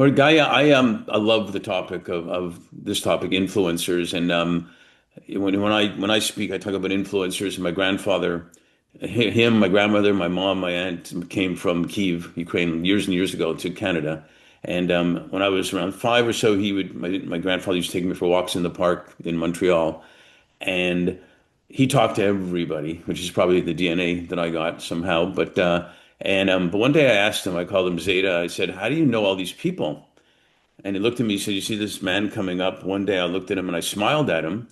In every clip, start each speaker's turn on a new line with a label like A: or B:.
A: Well, Gaia, I love the topic of this topic, influencers, and when I speak, I talk about influencers. And my grandfather, him, my grandmother, my mom, my aunt came from Kiev, Ukraine, years and years ago to Canada. And when I was around five or so, my grandfather used to take me for walks in the park in Montreal, and he talked to everybody, which is probably the DNA that I got somehow. But one day I asked him, I called him Zeta. I said, "How do you know all these people?" And he looked at me, he said, "You see this man coming up?" One day I looked at him and I smiled at him,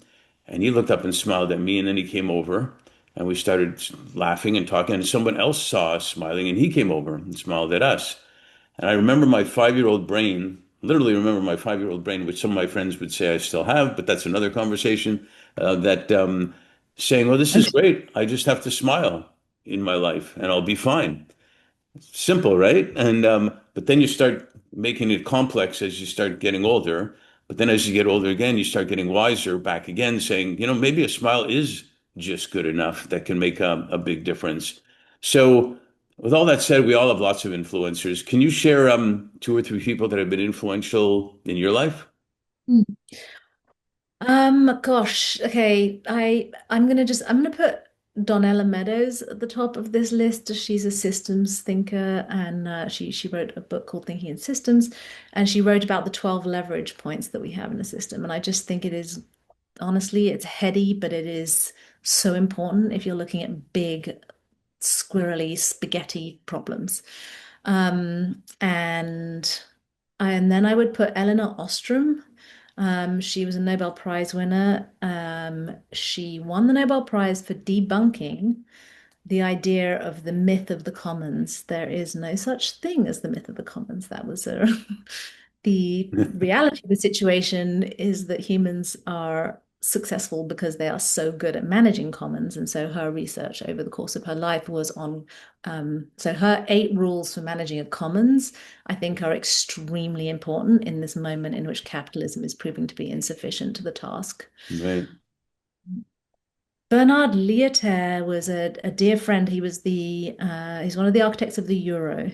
A: and he looked up and smiled at me, and then he came over and we started laughing and talking, and someone else saw us smiling and he came over and smiled at us. And I remember my 5-year-old brain, literally remember my 5-year-old brain, which some of my friends would say I still have, but that's another conversation, that saying, "Well, this is great. I just have to smile in my life and I'll be fine." Simple, right? And but then you start making it complex as you start getting older. But then as you get older again, you start getting wiser back again, saying, maybe a smile is just good enough that can make a big difference. So, with all that said, we all have lots of influencers. Can you share two or three people that have been influential in your life?
B: Gosh, okay. I'm gonna put Donella Meadows at the top of this list. She's a systems thinker, and she wrote a book called Thinking in Systems, and she wrote about the 12 leverage points that we have in a system. And I just think it is honestly, it's heady, but it is so important if you're looking at big, squirrely, spaghetti problems. And then I would put Elinor Ostrom. She was a Nobel Prize winner. She won the Nobel Prize for debunking the idea of the myth of the commons. There is no such thing as the myth of the commons. That was the reality of the situation is that humans are successful because they are so good at managing commons. And so her research over the course of her life was on, so her 8 rules for managing a commons, I think, are extremely important in this moment in which capitalism is proving to be insufficient to the task.
A: Right.
B: Bernard Lietaer was a dear friend. He's one of the architects of the euro,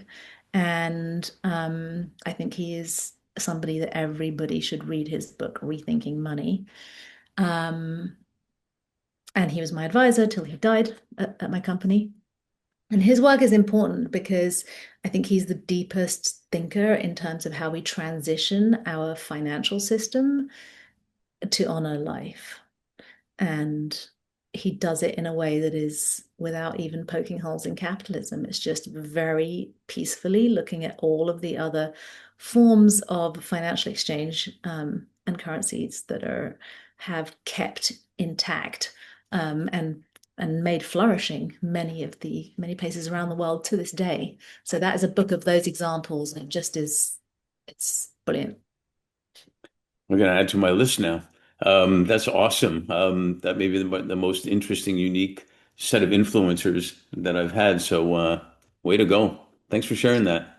B: and I think he is somebody that everybody should read his book, Rethinking Money. Um, and he was my advisor till he died at my company. And his work is important because I think he's the deepest thinker in terms of how we transition our financial system to honor life. And he does it in a way that is without even poking holes in capitalism. It's just very peacefully looking at all of the other forms of financial exchange and currencies that have kept intact and made flourishing many places around the world to this day. So that is a book of those examples, and it's brilliant.
A: We're going to add to my list now. That's awesome. That may be the most interesting, unique set of influencers that I've had. So, way to go. Thanks for sharing that.